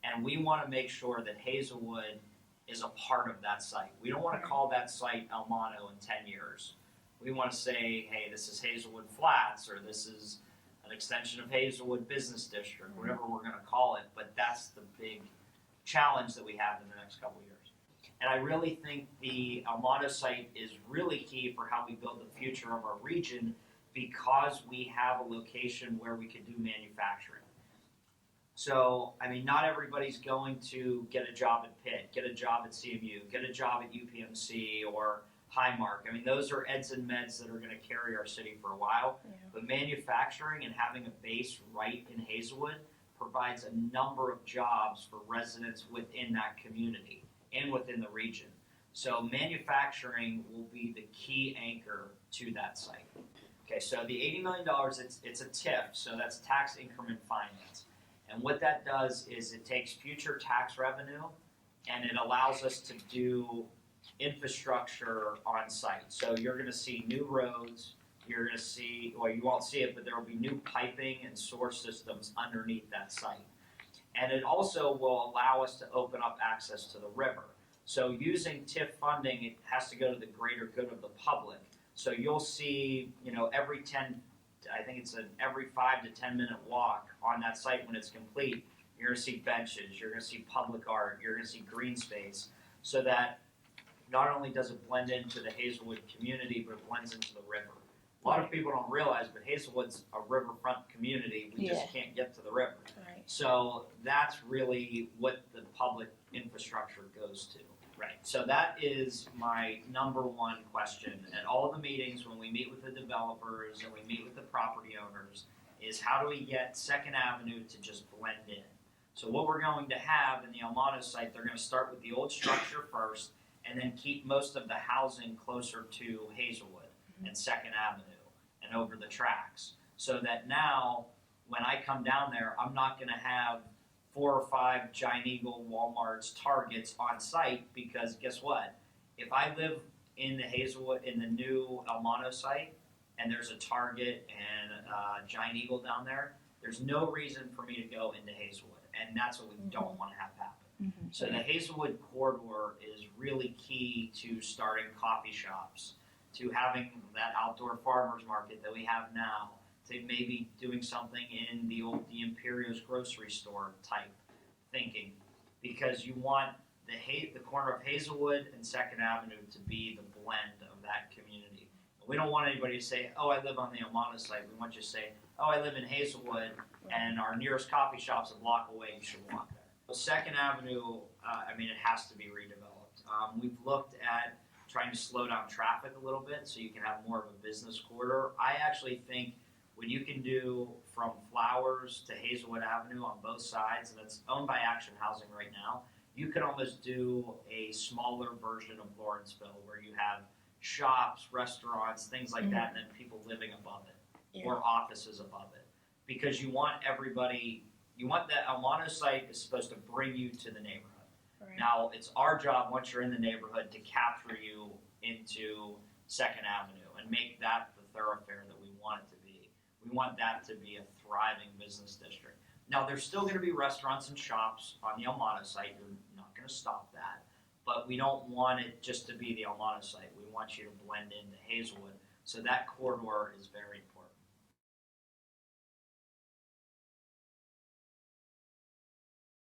And we want to make sure that Hazelwood is a part of that site. We don't want to call that site El Monte in 10 years. We want to say, hey, this is Hazelwood Flats, or this is an extension of Hazelwood Business District, whatever we're going to call it. But that's the big challenge that we have in the next couple of years. And I really think the El Monte site is really key for how we build the future of our region, because we have a location where we can do manufacturing. So, I mean, not everybody's going to get a job at Pitt, get a job at CMU, get a job at UPMC or Highmark. I mean, those are eds and meds that are going to carry our city for a while. Yeah. But manufacturing and having a base right in Hazelwood provides a number of jobs for residents within that community and within the region. So manufacturing will be the key anchor to that site. Okay, so the $80 million, it's a TIF, so that's tax increment finance. And what that does is it takes future tax revenue and it allows us to do infrastructure on site. So you're going to see new roads, you're going to see, well, you won't see it, but there will be new piping and sewer systems underneath that site. And it also will allow us to open up access to the river. So using TIF funding, it has to go to the greater good of the public. So you'll see, every 5 to 10 minute walk on that site when it's complete, you're going to see benches, you're going to see public art, you're going to see green space, so that not only does it blend into the Hazelwood community, but it blends into the river. A lot of people don't realize, but Hazelwood's a riverfront community. We just can't get to the river. Right. So that's really what the public infrastructure goes to. Right. So that is my number one question at all the meetings when we meet with the developers and we meet with the property owners is how do we get 2nd Avenue to just blend in? So what we're going to have in the El Monte site, they're going to start with the old structure first and then keep most of the housing closer to Hazelwood and 2nd Avenue and over the tracks. So that now when I come down there, I'm not going to have 4 or 5 Giant Eagle, Walmart's, Targets on site, because guess what? If I live in the Hazelwood, in the new El Monte site, and there's a Target and a Giant Eagle down there, there's no reason for me to go into Hazelwood, and that's what we don't want to have happen. So the Hazelwood corridor is really key to starting coffee shops, to having that outdoor farmers market that we have now, to maybe doing something in the Imperios grocery store type thinking, because you want the corner of Hazelwood and 2nd Avenue to be the blend of that community. We don't want anybody to say, oh, I live on the El Monte site. We want you to say, oh, I live in Hazelwood and our nearest coffee shop's a block away, you should walk there. Well, 2nd Avenue, it has to be redeveloped. We've looked at trying to slow down traffic a little bit so you can have more of a business corridor. I actually think what you can do from Flowers to Hazelwood Avenue on both sides, and it's owned by Action Housing right now, you could almost do a smaller version of Lawrenceville where you have shops, restaurants, things like that, and then people living above it or offices above it. Because you want that El Monte site is supposed to bring you to the neighborhood. Right. Now, it's our job once you're in the neighborhood to capture you into 2nd Avenue and make that the thoroughfare that we want it to be. We want that to be a thriving business district. Now, there's still going to be restaurants and shops on the El Monte site. You're not going to stop that. But we don't want it just to be the El Monte site. We want you to blend into Hazelwood. So that corridor is very important.